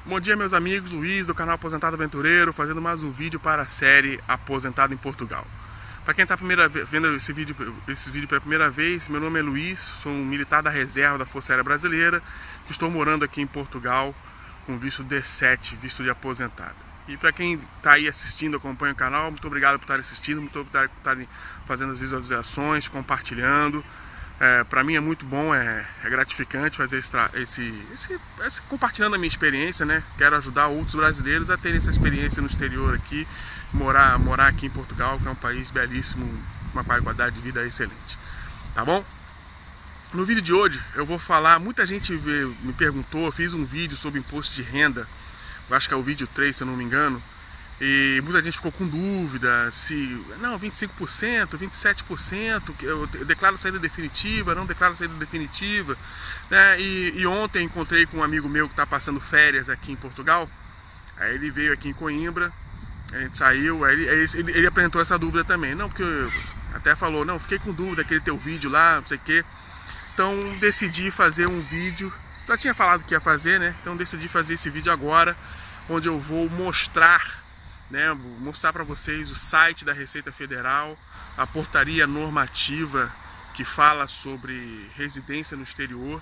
Bom dia, meus amigos, Luiz do canal Aposentado Aventureiro, fazendo mais um vídeo para a série Aposentado em Portugal. Para quem está vendo esse vídeo pela primeira vez, meu nome é Luiz, sou um militar da reserva da Força Aérea Brasileira, que estou morando aqui em Portugal com visto D7, visto de aposentado. E para quem está aí assistindo, acompanha o canal, muito obrigado por estar assistindo, muito obrigado por estarem fazendo as visualizações, compartilhando. Para mim é muito bom, é gratificante fazer esse compartilhando a minha experiência, né? Quero ajudar outros brasileiros a terem essa experiência no exterior aqui, morar aqui em Portugal, que é um país belíssimo, uma qualidade de vida excelente, tá bom? No vídeo de hoje eu vou falar, muita gente me perguntou, eu fiz um vídeo sobre imposto de renda, eu acho que é o vídeo 3, se eu não me engano, e muita gente ficou com dúvida se, não, 25%, 27%, eu declaro saída definitiva, não declaro saída definitiva, né? E ontem encontrei com um amigo meu que está passando férias aqui em Portugal, aí ele veio aqui em Coimbra, a gente saiu, aí ele apresentou essa dúvida também, não, porque até falou, não, fiquei com dúvida, aquele teu vídeo lá, não sei o que, então decidi fazer um vídeo, já tinha falado que ia fazer, né? Então decidi fazer esse vídeo agora, onde eu vou mostrar para vocês o site da Receita Federal, a portaria normativa que fala sobre residência no exterior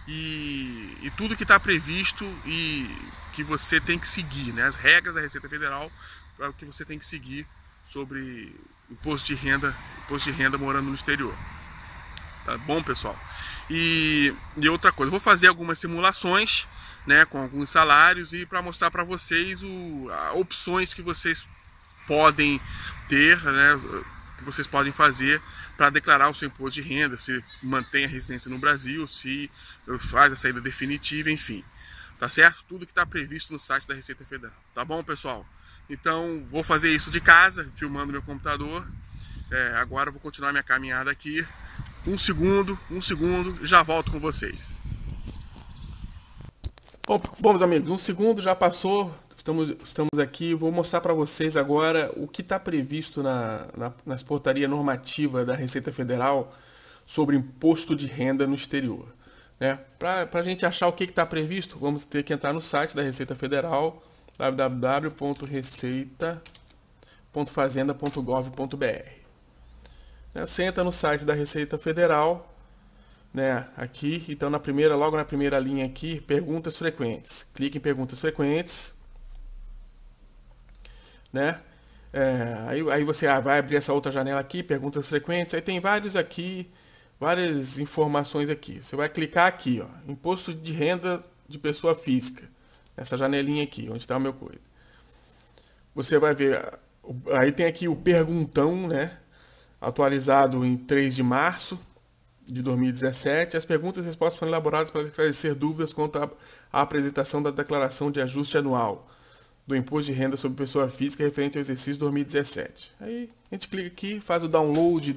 e tudo que está previsto e que você tem que seguir, né? As regras da Receita Federal que você tem que seguir sobre imposto de renda morando no exterior. Tá bom, pessoal? E outra coisa, eu vou fazer algumas simulações, né, com alguns salários e para mostrar para vocês opções que vocês podem ter, né, que vocês podem fazer para declarar o seu imposto de renda, se mantém a residência no Brasil, se faz a saída definitiva, enfim. Tá certo? Tudo que está previsto no site da Receita Federal. Tá bom, pessoal? Então, vou fazer isso de casa, filmando meu computador. Agora eu vou continuar minha caminhada aqui. Um segundo, já volto com vocês. Bom, meus amigos, um segundo já passou, estamos aqui, vou mostrar para vocês agora o que está previsto nas portaria normativa da Receita Federal sobre imposto de renda no exterior. Né? Para a gente achar o que está previsto, vamos ter que entrar no site da Receita Federal, www.receita.fazenda.gov.br. Você entra no site da Receita Federal, né, aqui, então logo na primeira linha aqui, perguntas frequentes. Clique em perguntas frequentes, né? Aí você vai abrir essa outra janela aqui, perguntas frequentes. Aí tem várias informações aqui. Você vai clicar aqui, ó, imposto de renda de pessoa física. Essa janelinha aqui, onde está o meu coisa. Você vai ver, aí tem aqui o perguntão, né? Atualizado em 3 de março de 2017, as perguntas e respostas foram elaboradas para esclarecer dúvidas quanto à apresentação da declaração de ajuste anual do imposto de renda sobre pessoa física referente ao exercício 2017. Aí a gente clica aqui, faz o download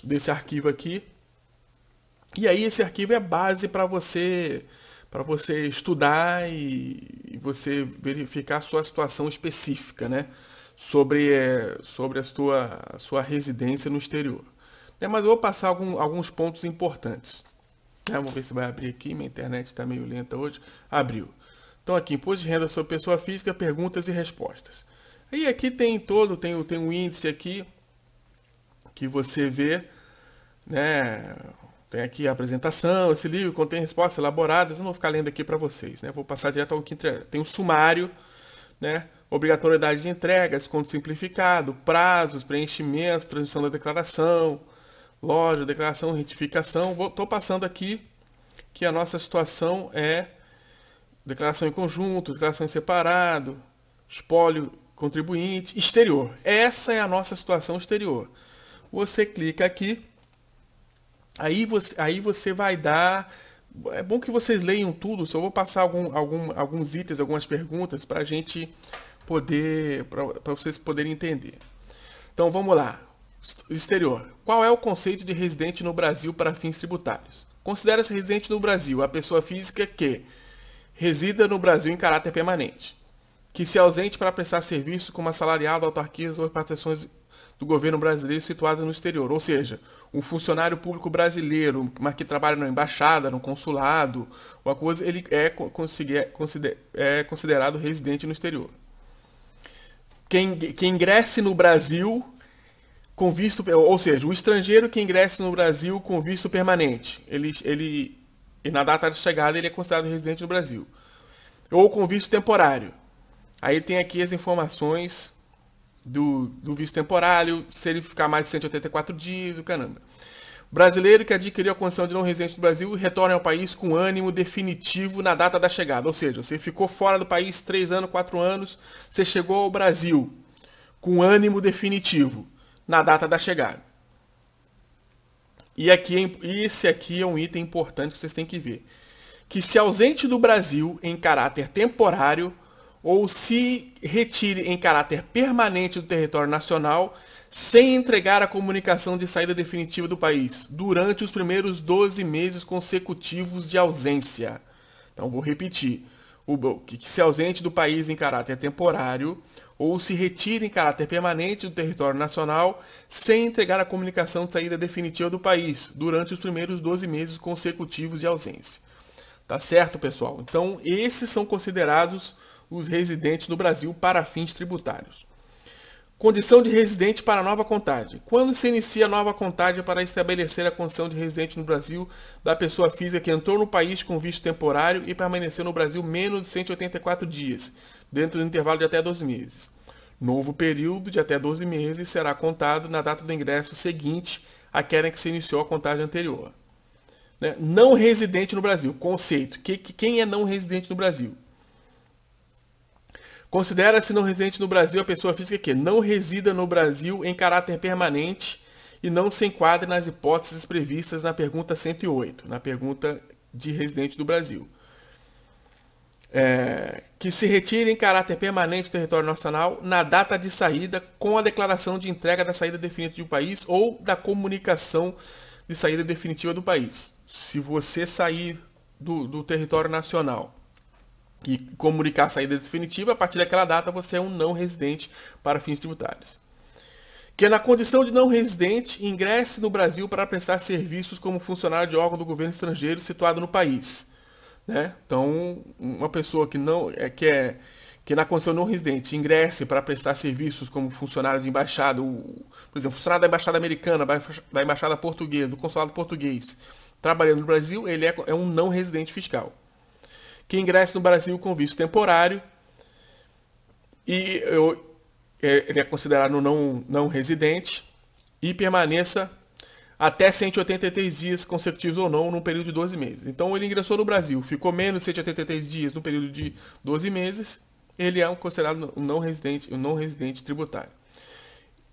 desse arquivo aqui, e aí esse arquivo é base para você estudar e você verificar a sua situação específica, né? Sobre a sua residência no exterior. Mas eu vou passar alguns pontos importantes. Vamos ver se vai abrir aqui, minha internet está meio lenta hoje. Abriu. Então aqui, imposto de renda sobre pessoa física, perguntas e respostas. Aí aqui tem um índice aqui, que você vê, né? Tem aqui a apresentação, esse livro contém respostas elaboradas, eu não vou ficar lendo aqui para vocês, né? Vou passar direto ao que tem um sumário, né? Obrigatoriedade de entrega, desconto simplificado, prazos, preenchimento, transmissão da declaração, loja, declaração, retificação. Estou passando aqui que a nossa situação é declaração em conjunto, declaração em separado, espólio contribuinte, exterior. Essa é a nossa situação exterior. Você clica aqui, aí você vai dar... É bom que vocês leiam tudo, só vou passar alguns itens, algumas perguntas para a gente para vocês poderem entender. Então vamos lá. Exterior. Qual é o conceito de residente no Brasil para fins tributários? Considera-se residente no Brasil a pessoa física que resida no Brasil em caráter permanente, que se ausente para prestar serviço como assalariado, autarquias ou repartições do governo brasileiro situados no exterior. Ou seja, um funcionário público brasileiro, mas que trabalha na embaixada, no consulado, uma coisa, ele é considerado residente no exterior. Quem ingresse no Brasil com visto, ou seja, o estrangeiro que ingresse no Brasil com visto permanente, e na data de chegada ele é considerado residente no Brasil. Ou com visto temporário. Aí tem aqui as informações do visto temporário, se ele ficar mais de 184 dias, o caramba. Brasileiro que adquiriu a condição de não residente do Brasil retorna ao país com ânimo definitivo na data da chegada. Ou seja, você ficou fora do país 3 anos, 4 anos, você chegou ao Brasil com ânimo definitivo na data da chegada. E esse aqui é um item importante que vocês têm que ver. Que se ausente do Brasil em caráter temporário ou se retire em caráter permanente do território nacional sem entregar a comunicação de saída definitiva do país durante os primeiros 12 meses consecutivos de ausência. Então, vou repetir. Que se ausente do país em caráter temporário ou se retire em caráter permanente do território nacional sem entregar a comunicação de saída definitiva do país durante os primeiros 12 meses consecutivos de ausência. Tá certo, pessoal? Então, esses são considerados os residentes no Brasil para fins tributários. Condição de residente para nova contagem. Quando se inicia a nova contagem para estabelecer a condição de residente no Brasil da pessoa física que entrou no país com visto temporário e permaneceu no Brasil menos de 184 dias, dentro do intervalo de até 12 meses. Novo período de até 12 meses será contado na data do ingresso seguinte àquela em que se iniciou a contagem anterior. Não residente no Brasil. Conceito. Quem é não residente no Brasil? Considera-se não residente no Brasil a pessoa física que não resida no Brasil em caráter permanente e não se enquadra nas hipóteses previstas na pergunta 108, na pergunta de residente do Brasil. Que se retire em caráter permanente do território nacional na data de saída com a declaração de entrega da saída definitiva do país ou da comunicação de saída definitiva do país. Se você sair do território nacional e comunicar a saída definitiva, a partir daquela data você é um não residente para fins tributários. Que na condição de não residente ingresse no Brasil para prestar serviços como funcionário de órgão do governo estrangeiro situado no país. Então, uma pessoa que na condição de não residente ingresse para prestar serviços como funcionário de embaixada, por exemplo, funcionário da embaixada americana, da embaixada portuguesa, do consulado português, trabalhando no Brasil, ele é um não residente fiscal. Que ingresse no Brasil com visto temporário e ele é considerado não residente e permaneça até 183 dias consecutivos ou não, num período de 12 meses. Então, ele ingressou no Brasil, ficou menos de 183 dias no período de 12 meses, ele é considerado um não residente tributário.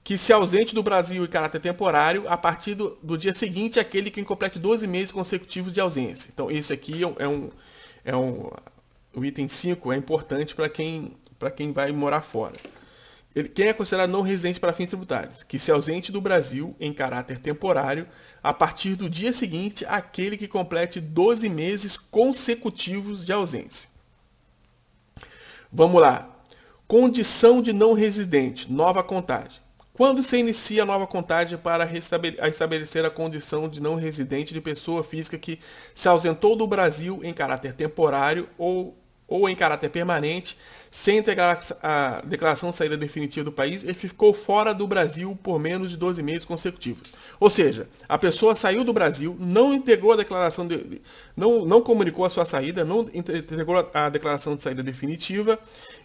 Que se ausente do Brasil em caráter temporário a partir do dia seguinte àquele que complete 12 meses consecutivos de ausência. Então, esse aqui o item 5 é importante para quem vai morar fora. Quem é considerado não residente para fins tributários? Que se ausente do Brasil em caráter temporário a partir do dia seguinte àquele que complete 12 meses consecutivos de ausência. Vamos lá. Condição de não residente, nova contagem. Quando se inicia a nova contagem para estabelecer a condição de não residente de pessoa física que se ausentou do Brasil em caráter temporário ou em caráter permanente, sem entregar a declaração de saída definitiva do país, e ficou fora do Brasil por menos de 12 meses consecutivos. Ou seja, a pessoa saiu do Brasil, não integrou a declaração não comunicou a sua saída, não entregou a declaração de saída definitiva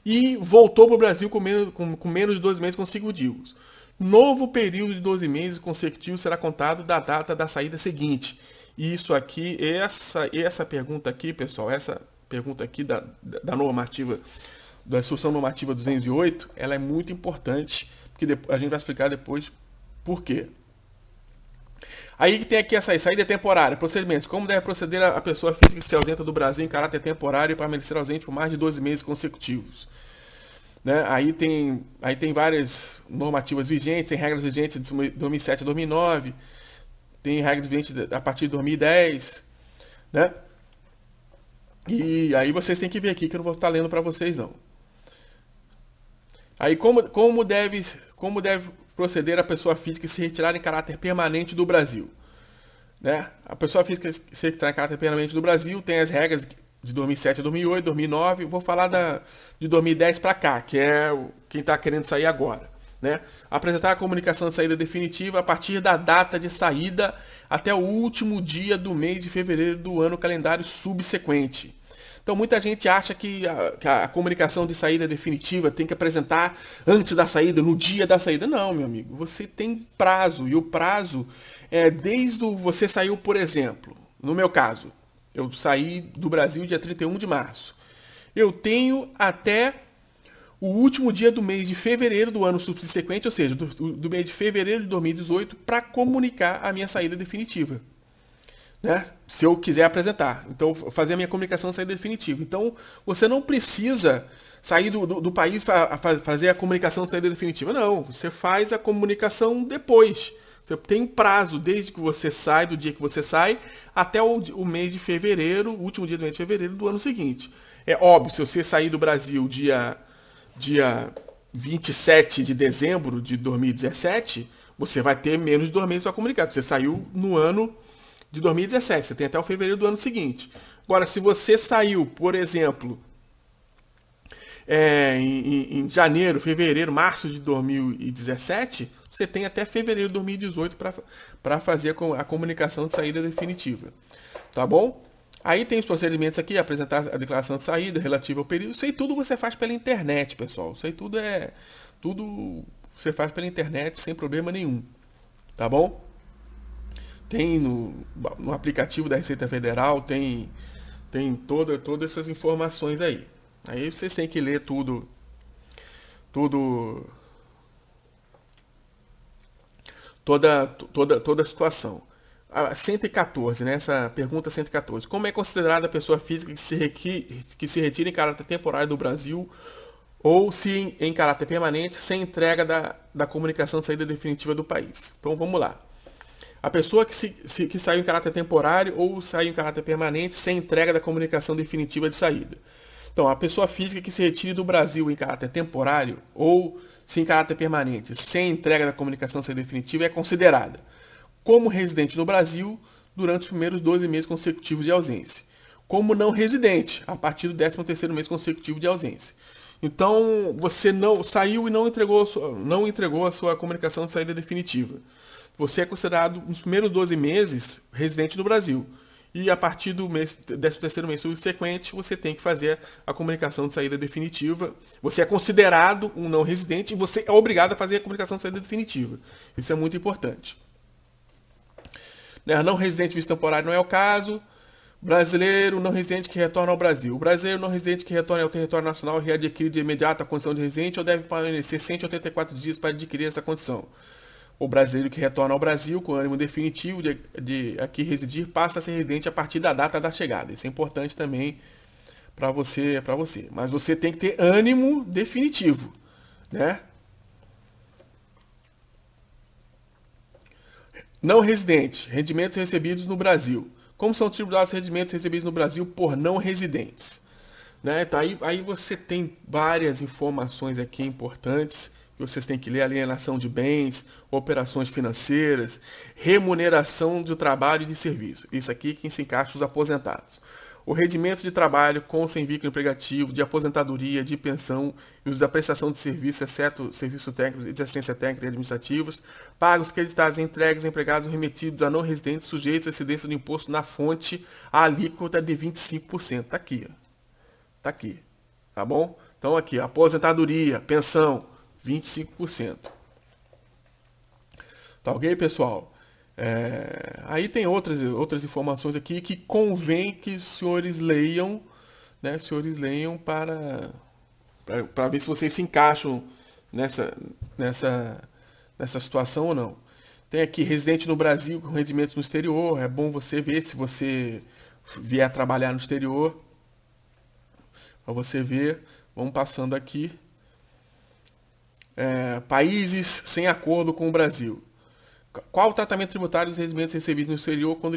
e voltou para o Brasil com menos de 12 meses consecutivos. Novo período de 12 meses consecutivos será contado da data da saída seguinte. E isso aqui, essa pergunta aqui, pessoal, essa pergunta aqui da normativa, da instrução normativa 208, ela é muito importante, porque a gente vai explicar depois por quê. Aí que tem aqui essa saída temporária, procedimentos. Como deve proceder a pessoa física que se ausenta do Brasil em caráter temporário e permanecer ausente por mais de 12 meses consecutivos. Aí tem várias normativas vigentes, tem regras vigentes de 2007 a 2009, tem regras vigentes a partir de 2010, E aí vocês têm que ver aqui, que eu não vou estar lendo para vocês não. Aí como deve proceder a pessoa física se retirar em caráter permanente do Brasil. Né? A pessoa física se retirar em caráter permanente do Brasil tem as regras de 2007 a 2008, 2009. Vou falar de 2010 para cá, que é quem está querendo sair agora. Né? Apresentar a comunicação de saída definitiva a partir da data de saída até o último dia do mês de fevereiro do ano calendário subsequente. Então muita gente acha que a comunicação de saída definitiva tem que apresentar antes da saída, no dia da saída. Não, meu amigo, você tem prazo, e o prazo é desde você saiu, por exemplo, no meu caso, eu saí do Brasil dia 31 de março. Eu tenho até o último dia do mês de fevereiro do ano subsequente, ou seja, do mês de fevereiro de 2018, para comunicar a minha saída definitiva. Né? Se eu quiser apresentar. Então, fazer a minha comunicação de saída definitiva. Então, você não precisa sair do país para fazer a comunicação de saída definitiva. Não, você faz a comunicação depois. Você tem prazo desde que você sai, do dia que você sai, até o mês de fevereiro, o último dia do mês de fevereiro do ano seguinte. É óbvio, se você sair do Brasil dia 27 de dezembro de 2017, você vai ter menos de 2 meses para comunicar. Você saiu no ano de 2017, você tem até o fevereiro do ano seguinte. Agora, se você saiu, por exemplo, em janeiro, fevereiro, março de 2017, você tem até fevereiro de 2018 para fazer a comunicação de saída definitiva. Tá bom? Aí tem os procedimentos aqui, apresentar a declaração de saída relativa ao período. Isso aí tudo você faz pela internet, pessoal. Isso aí tudo você faz pela internet sem problema nenhum. Tá bom? Tem no aplicativo da Receita Federal, tem todas essas informações aí. Aí vocês têm que ler toda a situação. 114, né? Essa pergunta 114. Como é considerada a pessoa física que se retira em caráter temporário do Brasil ou se em caráter permanente sem entrega da comunicação de saída definitiva do país? Então vamos lá. A pessoa que saiu em caráter temporário ou saiu em caráter permanente sem entrega da comunicação definitiva de saída. Então, a pessoa física que se retire do Brasil em caráter temporário ou se em caráter permanente sem entrega da comunicação de saída definitiva é considerada como residente no Brasil durante os primeiros 12 meses consecutivos de ausência. Como não residente, a partir do 13º mês consecutivo de ausência. Então, você não saiu e não entregou a sua comunicação de saída definitiva. Você é considerado, nos primeiros 12 meses, residente no Brasil. E a partir do 13º mês subsequente, você tem que fazer a comunicação de saída definitiva. Você é considerado um não residente e você é obrigado a fazer a comunicação de saída definitiva. Isso é muito importante. Não residente visto temporário não é o caso. Brasileiro não residente que retorna ao Brasil. O brasileiro não residente que retorna ao território nacional readquire de imediato a condição de residente ou deve permanecer 184 dias para adquirir essa condição. O brasileiro que retorna ao Brasil com ânimo definitivo de aqui residir passa a ser residente a partir da data da chegada. Isso é importante também para você. Mas você tem que ter ânimo definitivo, né? Não residente, rendimentos recebidos no Brasil. Como são tributados os rendimentos recebidos no Brasil por não residentes? Né? Então, aí você tem várias informações aqui importantes que vocês têm que ler: alienação de bens, operações financeiras, remuneração do trabalho e de serviço. Isso aqui que se encaixa os aposentados. O rendimento de trabalho com ou sem vínculo emregativo, de aposentadoria, de pensão e os da prestação de serviço, exceto serviços técnicos e de assistência técnica e administrativos, pagos, creditados, entregues, empregados remetidos a não residentes sujeitos à incidência do imposto na fonte, a alíquota de 25%. Tá aqui, ó. Tá aqui. Tá bom? Então aqui, aposentadoria, pensão, 25%. Tá ok, pessoal? Aí tem outras informações aqui que convém que os senhores leiam, né? Os senhores leiam para ver se vocês se encaixam nessa situação ou não. Tem aqui residente no Brasil com rendimentos no exterior. É bom você ver se você vier trabalhar no exterior. Para você ver. Vamos passando aqui. Países sem acordo com o Brasil. Qual o tratamento tributário dos rendimentos recebidos no exterior quando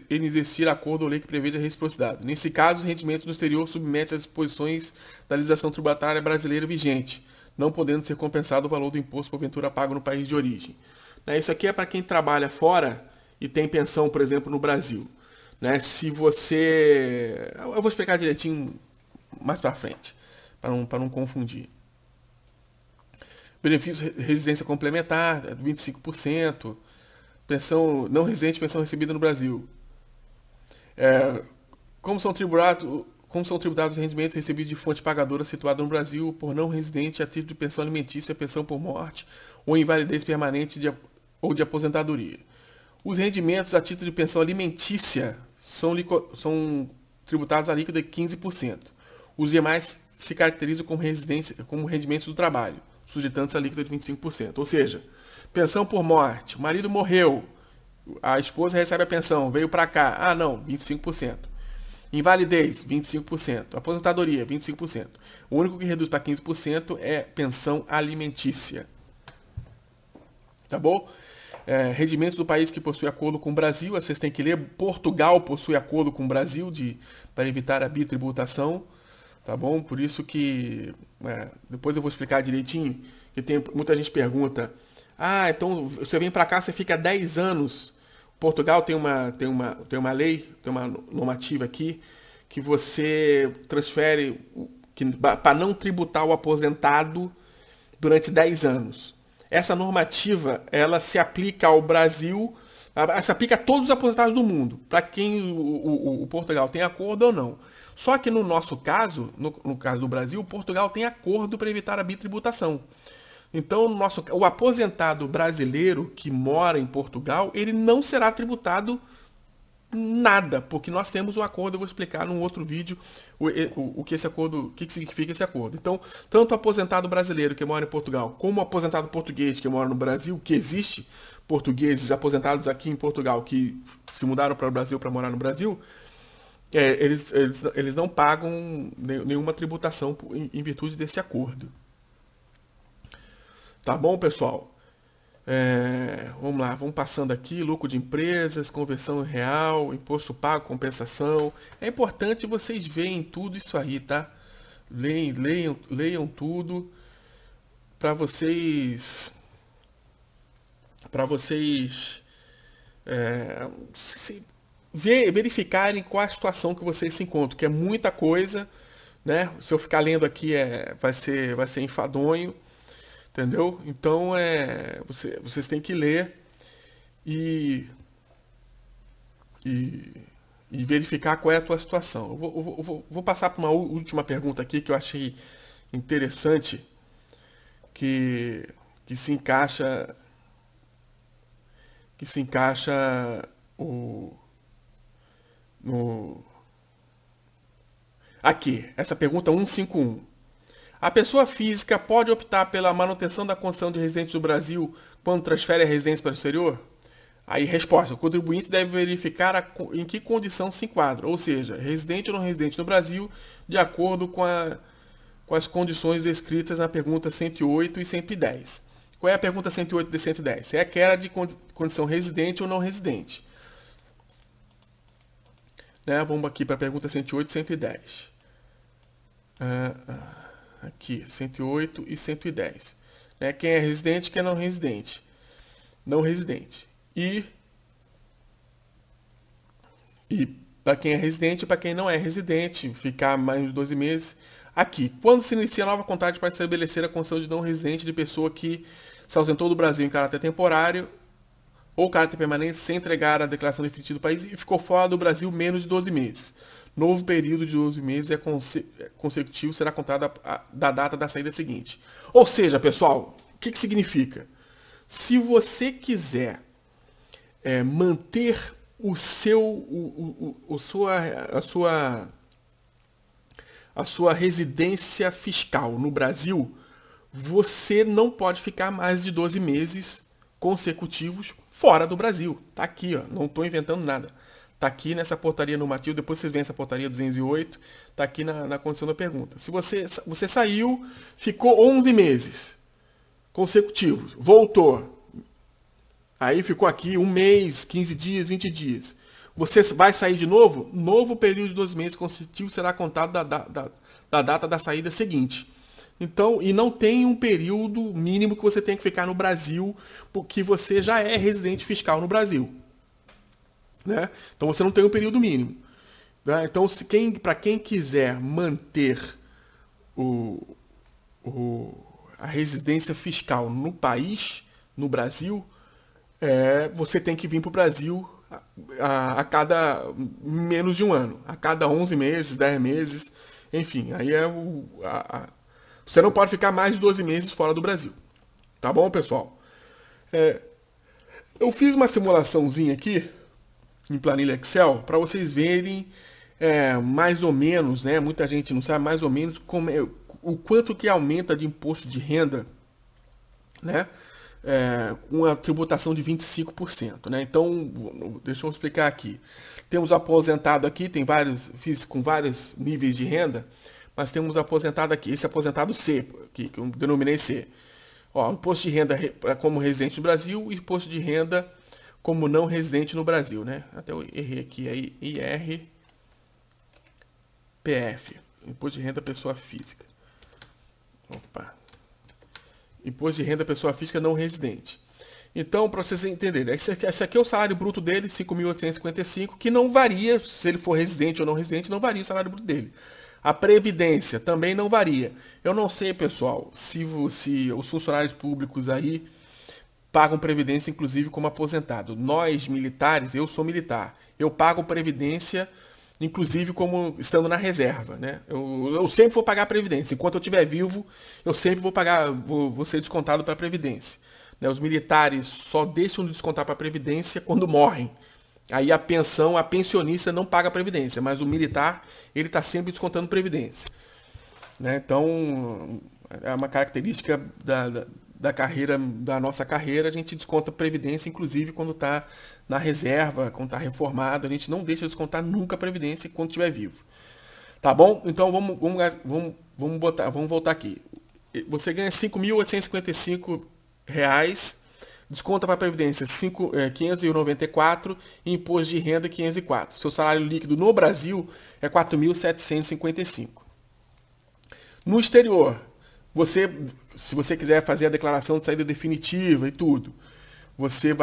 inexistir acordo ou lei que prevê a reciprocidade? Nesse caso, os rendimentos no exterior submetem às disposições da legislação tributária brasileira vigente. não podendo ser compensado o valor do imposto porventura pago no país de origem. Isso aqui é para quem trabalha fora e tem pensão, por exemplo, no Brasil. Se você... Eu vou explicar direitinho mais para frente, para não confundir. Benefício de residência complementar, 25%. Pensão não residente, pensão recebida no Brasil. Como são tributados os rendimentos recebidos de fonte pagadora situada no Brasil por não residente a título de pensão alimentícia, pensão por morte ou invalidez permanente ou de aposentadoria. Os rendimentos a título de pensão alimentícia são tributados a líquida de 15%. Os demais se caracterizam como rendimentos do trabalho, sujeitando-se a líquida de 25%. Ou seja, pensão por morte, o marido morreu, a esposa recebe a pensão, veio para cá, não, 25%. Invalidez, 25%. Aposentadoria, 25%. O único que reduz para 15% é pensão alimentícia. Tá bom? Rendimentos do país que possui acordo com o Brasil, vocês têm que ler. Portugal possui acordo com o Brasil para evitar a bitributação. Tá bom? Por isso que... depois eu vou explicar direitinho. Que muita gente pergunta... então você vem para cá, você fica 10 anos... Portugal tem uma lei, tem uma normativa aqui, que você transfere para não tributar o aposentado durante 10 anos. Essa normativa, ela se aplica ao Brasil, se aplica a todos os aposentados do mundo, para quem o Portugal tem acordo ou não. Só que no nosso caso, no caso do Brasil, Portugal tem acordo para evitar a bitributação. Então, o aposentado brasileiro que mora em Portugal, ele não será tributado nada, porque nós temos um acordo. Eu vou explicar num outro vídeo o que significa esse acordo. Então, tanto o aposentado brasileiro que mora em Portugal, como o aposentado português que mora no Brasil, que existe portugueses aposentados aqui em Portugal que se mudaram para o Brasil para morar no Brasil, eles não pagam nenhuma tributação em virtude desse acordo. Tá bom, pessoal? Vamos lá, vamos passando aqui. Lucro de empresas, conversão real, imposto pago, compensação. É importante vocês verem tudo isso aí, tá? Leiam tudo para vocês verificarem qual a situação que vocês se encontram, que é muita coisa, né? Se eu ficar lendo aqui vai ser enfadonho. Entendeu? Então, vocês têm que ler e verificar qual é a tua situação. Eu vou passar para uma última pergunta aqui que eu achei interessante, que se encaixa aqui, essa pergunta 151. A pessoa física pode optar pela manutenção da condição de residente do Brasil quando transfere a residência para o exterior? Aí, resposta. O contribuinte deve verificar em que condição se enquadra, ou seja, residente ou não residente no Brasil, de acordo com as condições descritas na pergunta 108 e 110. Qual é a pergunta 108 e 110? É aquela de condição residente ou não residente. Vamos aqui para a pergunta 108 e 110. Aqui, 108 e 110. Quem é residente, quem é não residente. Não residente. E para quem é residente e para quem não é residente, ficar mais de 12 meses. Aqui, quando se inicia a nova contagem para estabelecer a condição de não residente de pessoa que se ausentou do Brasil em caráter temporário ou caráter permanente sem entregar a declaração definitiva do país e ficou fora do Brasil menos de 12 meses. Novo período de 12 meses consecutivo será contado da data da saída seguinte. Ou seja, pessoal, o que significa? Se você quiser manter a sua residência fiscal no Brasil, você não pode ficar mais de 12 meses consecutivos fora do Brasil. Tá aqui, ó, não estou inventando nada. Tá aqui nessa portaria normativa, depois vocês veem essa portaria 208, tá aqui na condição da pergunta. Se você saiu, ficou 11 meses consecutivos, voltou, aí ficou aqui 1 mês, 15 dias, 20 dias. Você vai sair de novo? Novo período de 12 meses consecutivos será contado da data da saída seguinte. Então, e não tem um período mínimo que você tem que ficar no Brasil, porque você já é residente fiscal no Brasil, né? Então você não tem um período mínimo, né? Então, para quem quiser manter o, a residência fiscal no país, no Brasil, você tem que vir para o Brasil a cada menos de um ano, a cada 11 meses, 10 meses, enfim, aí você não pode ficar mais de 12 meses fora do Brasil. Tá bom, pessoal? Eu fiz uma simulaçãozinha aqui em planilha Excel para vocês verem mais ou menos, né? Muita gente não sabe mais ou menos o quanto que aumenta de imposto de renda, né? Com a tributação de 25%, né? Então, deixa eu explicar aqui. Temos aposentado aqui, fiz com vários níveis de renda, mas temos aposentado aqui, esse aposentado C, que eu denominei C. Ó, imposto de renda como residente no Brasil e imposto de renda como não residente no Brasil, né? Até eu errei aqui, aí IRPF, imposto de renda pessoa física. Opa. Imposto de renda pessoa física não residente. Então, para vocês entenderem, esse aqui é o salário bruto dele, 5.855, que não varia, se ele for residente ou não residente, não varia o salário bruto dele. A previdência também não varia. Eu não sei, pessoal, se os funcionários públicos aí pagam previdência, inclusive como aposentado. Nós, militares, eu sou militar, eu pago previdência, inclusive como estando na reserva, né? Eu sempre vou pagar a previdência. Enquanto eu estiver vivo, eu sempre vou ser descontado para a previdência. Né? Os militares só deixam de descontar para a previdência quando morrem. Aí a pensionista não paga a previdência, mas o militar, ele está sempre descontando previdência. Né? Então, é uma característica da carreira, da nossa carreira, a gente desconta previdência, inclusive quando está na reserva, quando está reformado, a gente não deixa de descontar nunca a previdência quando estiver vivo. Tá bom? Então vamos voltar aqui. Você ganha R$ 5.855, desconta para a previdência 594 e imposto de renda 504. Seu salário líquido no Brasil é 4.755. No exterior, se você quiser fazer a declaração de saída definitiva e tudo, você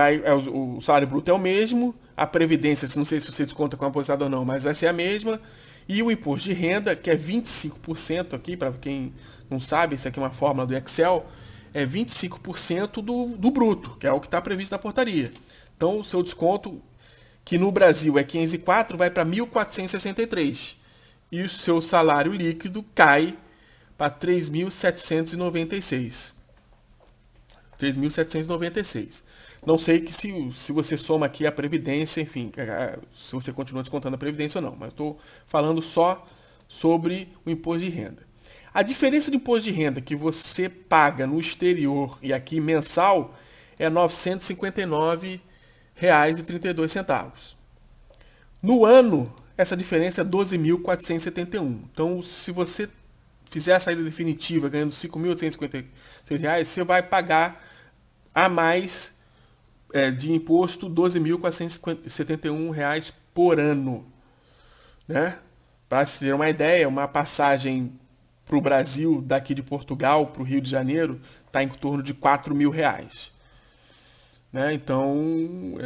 o salário bruto é o mesmo, a previdência, não sei se você desconta com aposentado ou não, mas vai ser a mesma, e o imposto de renda, que é 25% aqui, para quem não sabe, isso aqui é uma fórmula do Excel, é 25% do bruto, que é o que está previsto na portaria. Então, o seu desconto, que no Brasil é 504, vai para 1.463. E o seu salário líquido cai para 3.796. 3.796. Não sei que se você soma aqui a previdência, enfim, se você continua descontando a previdência ou não, mas eu estou falando só sobre o imposto de renda. A diferença de imposto de renda que você paga no exterior e aqui mensal é R$ 959,32. No ano, essa diferença é 12.471. Então, se você fizer a saída definitiva ganhando R$ 5.856, você vai pagar a mais de imposto R$ 12.471 por ano. Né? Para se ter uma ideia, uma passagem para o Brasil, daqui de Portugal para o Rio de Janeiro, está em torno de R$ 4.000. Né? Então,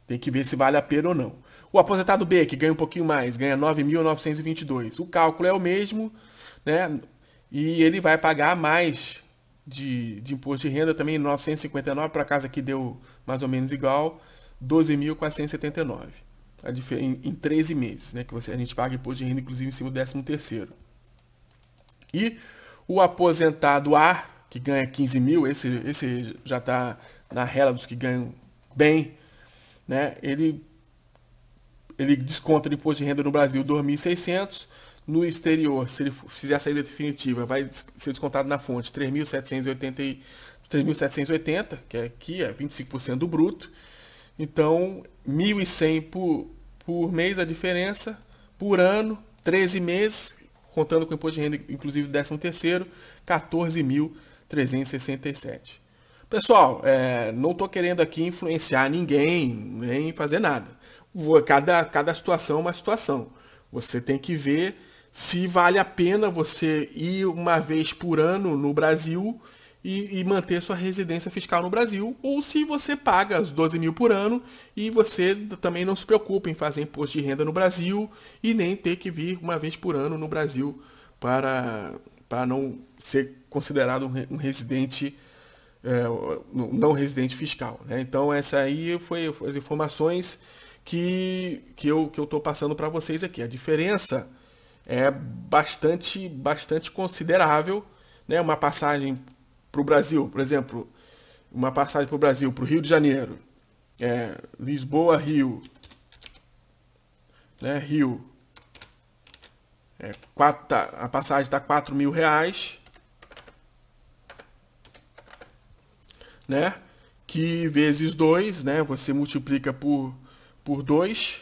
tem que ver se vale a pena ou não. O aposentado B, que ganha um pouquinho mais, ganha 9.922. O cálculo é o mesmo, né? E ele vai pagar mais de imposto de renda também, 959, para casa que deu mais ou menos igual, 12.479. Em 13 meses, né? Que a gente paga imposto de renda, inclusive, em cima do 13º. E o aposentado A, que ganha 15 mil, esse já está na rela dos que ganham bem, né? Ele desconta de imposto de renda no Brasil 2.600, no exterior, se ele fizer a saída definitiva, vai ser descontado na fonte 3.780, que aqui é 25% do bruto. Então, 1.100 por mês a diferença, por ano, 13 meses, contando com imposto de renda, inclusive 13º, 14.367. Pessoal, não estou querendo aqui influenciar ninguém, nem fazer nada. Cada situação é uma situação. Você tem que ver se vale a pena você ir uma vez por ano no Brasil e manter sua residência fiscal no Brasil, ou se você paga os 12 mil por ano e você também não se preocupa em fazer imposto de renda no Brasil e nem ter que vir uma vez por ano no Brasil para não ser considerado um residente, não residente fiscal, né? Então essa aí foi as informações que eu estou passando para vocês aqui. A diferença é bastante considerável, né? Uma passagem para o Brasil, por exemplo, uma passagem para o Brasil, para o Rio de Janeiro, Lisboa, Rio, né? Rio, a passagem está R$4 mil, né? Que vezes 2, né? Você multiplica por 2,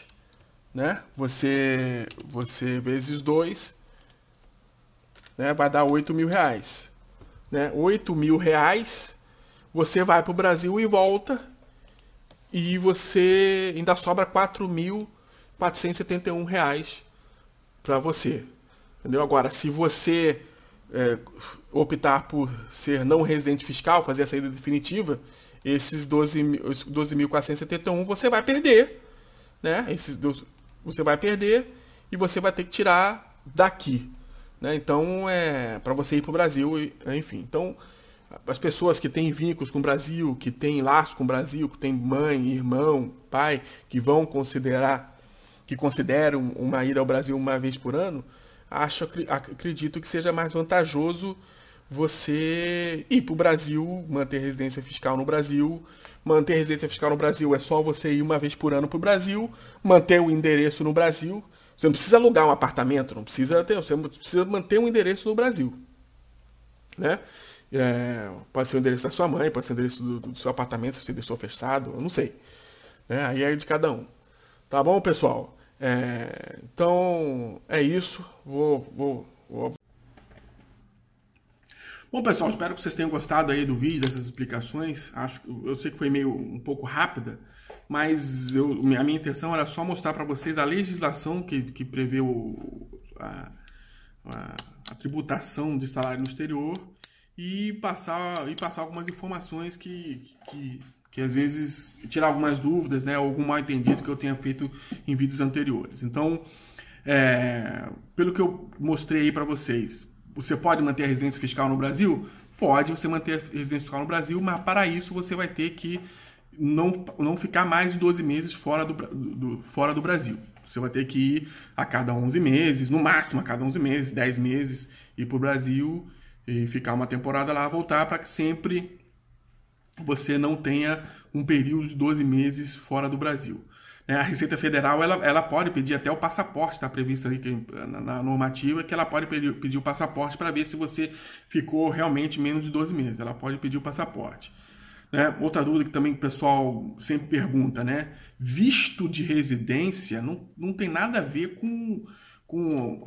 né? Você vezes 2, né? Vai dar R$8 mil, né? R$8 mil, você vai para o Brasil e volta, e você ainda sobra R$4.471 para você, entendeu? Agora, se você optar por ser não residente fiscal, fazer a saída definitiva, esses 12.471 você vai perder, né? Você vai perder e você vai ter que tirar daqui, né? Então, para você ir para o Brasil, enfim. Então, as pessoas que têm vínculos com o Brasil, que têm laço com o Brasil, que têm mãe, irmão, pai, que consideram uma ida ao Brasil uma vez por ano, acredito que seja mais vantajoso você ir para o Brasil, manter residência fiscal no Brasil. Manter residência fiscal no Brasil é só você ir uma vez por ano para o Brasil, manter o endereço no Brasil. Você não precisa alugar um apartamento, você precisa manter um endereço no Brasil, né? Pode ser o endereço da sua mãe, pode ser o endereço do seu apartamento, se você deixou fechado, eu não sei, né? Aí é de cada um. Tá bom, pessoal? Então, é isso. Bom, pessoal, espero que vocês tenham gostado aí do vídeo, dessas explicações. Eu sei que foi um pouco rápida, mas a minha intenção era só mostrar para vocês a legislação que prevê a tributação de salário no exterior e passar algumas informações que às vezes tirar algumas dúvidas, né, ou algum mal entendido que eu tenha feito em vídeos anteriores. Então, pelo que eu mostrei aí para vocês, você pode manter a residência fiscal no Brasil? Pode você manter a residência fiscal no Brasil, mas para isso você vai ter que não ficar mais de 12 meses fora do Brasil. Você vai ter que ir a cada 11 meses, no máximo a cada 11 meses, 10 meses, ir para o Brasil e ficar uma temporada lá, voltar, para que sempre você não tenha um período de 12 meses fora do Brasil. A Receita Federal ela pode pedir até o passaporte, está previsto aí na normativa, que ela pode pedir o passaporte para ver se você ficou realmente menos de 12 meses. Ela pode pedir o passaporte. Né? Outra dúvida que também o pessoal sempre pergunta, né? Visto de residência não tem nada a ver com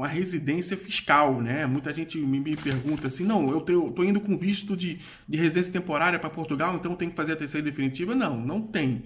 a residência fiscal, né? Muita gente me pergunta assim, não, eu tô indo com visto de residência temporária para Portugal, então tem que fazer a terceira definitiva? Não tem.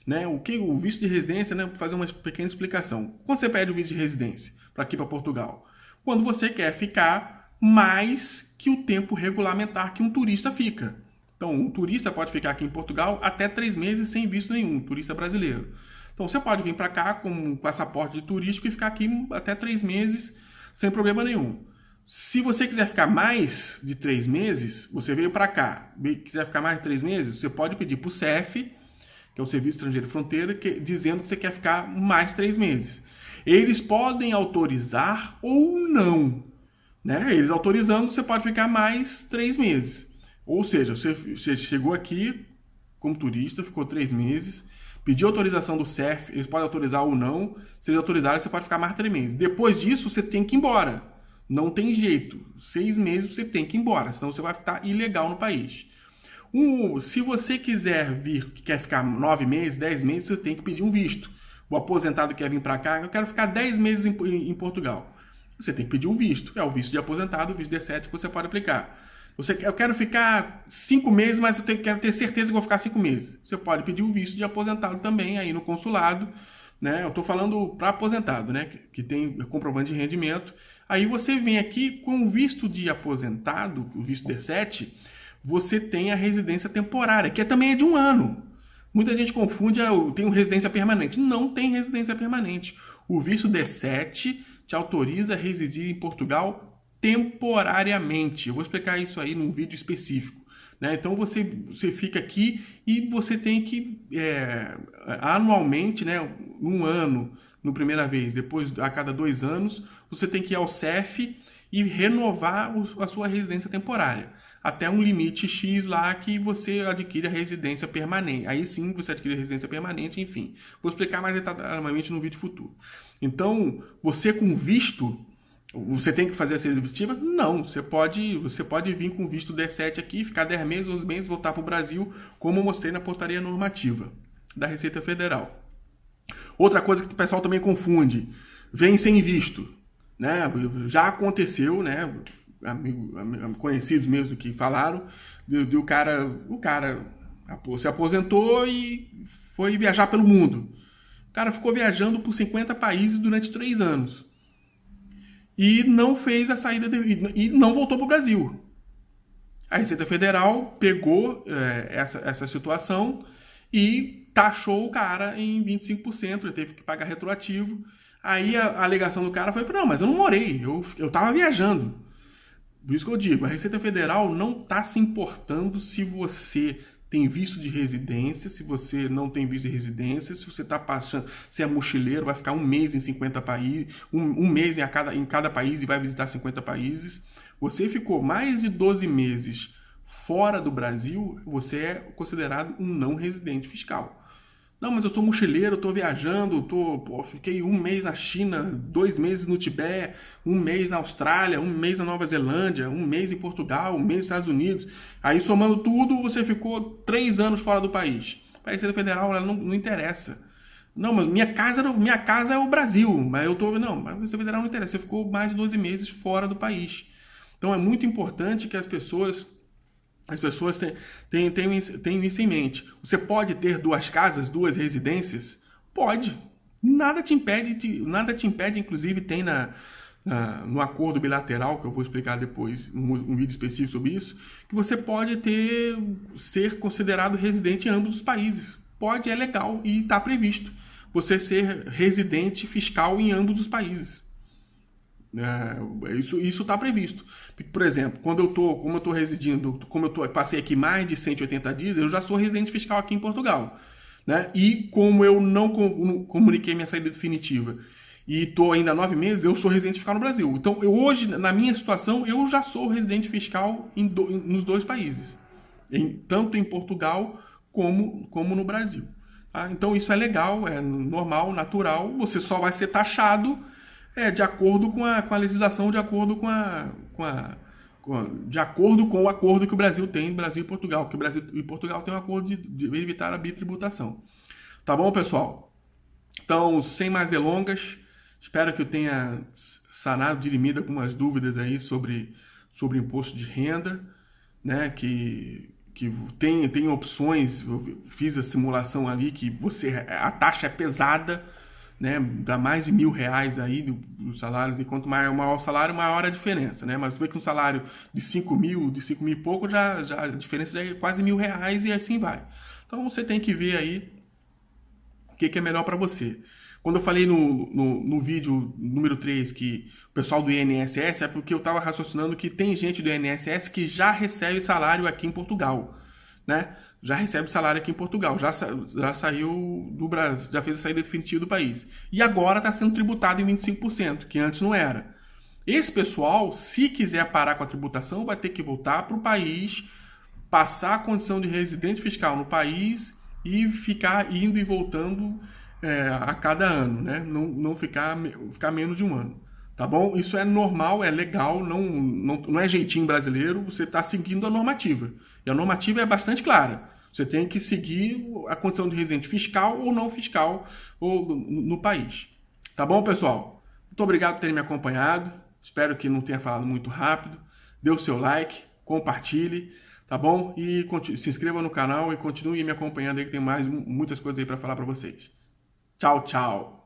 Né? O visto de residência, né? Vou fazer uma pequena explicação. Quando você pede o visto de residência para aqui para Portugal? Quando você quer ficar mais que o tempo regulamentar que um turista fica. Então, um turista pode ficar aqui em Portugal até 3 meses sem visto nenhum, um turista brasileiro. Então, você pode vir para cá com um passaporte de turístico e ficar aqui até 3 meses sem problema nenhum. Se você quiser ficar mais de 3 meses, você veio para cá, quiser ficar mais de 3 meses, você pode pedir para o CEF, que é o Serviço Estrangeiro e Fronteira, dizendo que você quer ficar mais 3 meses. Eles podem autorizar ou não, né? Eles autorizando, você pode ficar mais 3 meses. Ou seja, você chegou aqui como turista, ficou 3 meses, pediu autorização do CEF, eles podem autorizar ou não. Se eles autorizarem, você pode ficar mais 3 meses. Depois disso, você tem que ir embora. Não tem jeito. 6 meses você tem que ir embora, senão você vai estar ilegal no país. Se você quiser vir, que quer ficar 9 meses, 10 meses, você tem que pedir um visto. O aposentado quer vir para cá, eu quero ficar 10 meses em Portugal. Você tem que pedir um visto. É o visto de aposentado, o visto D7 que você pode aplicar. Eu quero ficar 5 meses, mas eu quero ter certeza que vou ficar 5 meses. Você pode pedir um visto de aposentado também aí no consulado, né? Eu estou falando para aposentado, né? Que tem comprovante de rendimento. Aí você vem aqui com o visto de aposentado, o visto D7, você tem a residência temporária, que também é de 1 ano. Muita gente confunde, eu tenho residência permanente. Não tem residência permanente. O visto D7 te autoriza a residir em Portugal temporariamente. Eu vou explicar isso aí num vídeo específico. Né? Então você fica aqui e você tem que, anualmente, né, 1 ano na primeira vez, depois a cada 2 anos, você tem que ir ao CEF e renovar a sua residência temporária. Até um limite X lá que você adquire a residência permanente. Aí sim você adquire a residência permanente, enfim. Vou explicar mais detalhadamente no vídeo futuro. Então, você com visto, você tem que fazer essa definitiva? Não, você pode vir com visto D7 aqui, ficar 10 meses, 11 meses, voltar para o Brasil, como eu mostrei na portaria normativa da Receita Federal. Outra coisa que o pessoal também confunde, vem sem visto, né? Já aconteceu, né? Conhecidos mesmo que falaram, o cara se aposentou e foi viajar pelo mundo. O cara ficou viajando por 50 países durante 3 anos. E não fez a saída e não voltou para o Brasil. A Receita Federal pegou essa situação e taxou o cara em 25%, ele teve que pagar retroativo. Aí a alegação do cara foi: não, mas eu não morei, eu estava viajando. Por isso que eu digo, a Receita Federal não está se importando se você tem visto de residência, se você não tem visto de residência, se você está passando, se é mochileiro, vai ficar 1 mês em 50 países, um mês em cada país e vai visitar 50 países. Você ficou mais de 12 meses fora do Brasil, você é considerado um não residente fiscal. Não, mas eu sou mochileiro, estou viajando, fiquei 1 mês na China, 2 meses no Tibete, 1 mês na Austrália, 1 mês na Nova Zelândia, 1 mês em Portugal, 1 mês nos Estados Unidos. Aí, somando tudo, você ficou 3 anos fora do país. A Receita Federal ela não interessa. Não, mas minha casa é o Brasil, mas eu estou... Não, mas a Receita Federal não interessa, você ficou mais de 12 meses fora do país. Então, é muito importante que as pessoas tenham isso em mente. Você pode ter 2 casas, 2 residências? Pode. Nada te impede, inclusive tem no acordo bilateral, que eu vou explicar depois, um vídeo específico sobre isso, que você pode ser considerado residente em ambos os países. Pode, é legal e está previsto você ser residente fiscal em ambos os países. Isso está previsto. Por exemplo, como eu estou residindo, passei aqui mais de 180 dias, eu já sou residente fiscal aqui em Portugal, né? E como eu não comuniquei minha saída definitiva e estou ainda há 9 meses, eu sou residente fiscal no Brasil. Então, hoje, na minha situação, eu já sou residente fiscal nos 2 países, tanto em Portugal como no Brasil. Tá? Então, isso é legal, é normal, natural. Você só vai ser taxado de acordo com a legislação, de acordo com o acordo que o Brasil tem, Brasil e Portugal, que o Brasil e Portugal têm um acordo de evitar a bitributação. Tá bom, pessoal? Então, sem mais delongas, espero que eu tenha sanado, dirimido algumas dúvidas aí sobre imposto de renda, né? Que tem opções, eu fiz a simulação ali que a taxa é pesada, né, dá mais de R$1.000 aí do salário, e quanto maior o salário, maior a diferença, né? Mas tu vê que um salário de 5 mil e pouco, já a diferença já é quase R$1.000 e assim vai. Então você tem que ver aí o que é melhor para você. Quando eu falei no vídeo número 3 que o pessoal do INSS, é porque eu estava raciocinando que tem gente do INSS que já recebe salário aqui em Portugal, né? Já recebe salário aqui em Portugal, já saiu do Brasil, já fez a saída definitiva do país. E agora está sendo tributado em 25%, que antes não era. Esse pessoal, se quiser parar com a tributação, vai ter que voltar para o país, passar a condição de residente fiscal no país e ficar indo e voltando a cada ano, né? Não ficar menos de 1 ano. Tá bom? Isso é normal, é legal, não é jeitinho brasileiro, você está seguindo a normativa. E a normativa é bastante clara. Você tem que seguir a condição de residente fiscal ou não fiscal no país. Tá bom, pessoal? Muito obrigado por terem me acompanhado. Espero que não tenha falado muito rápido. Dê o seu like, compartilhe, tá bom? E se inscreva no canal e continue me acompanhando aí que tem muitas coisas aí para falar para vocês. Tchau, tchau!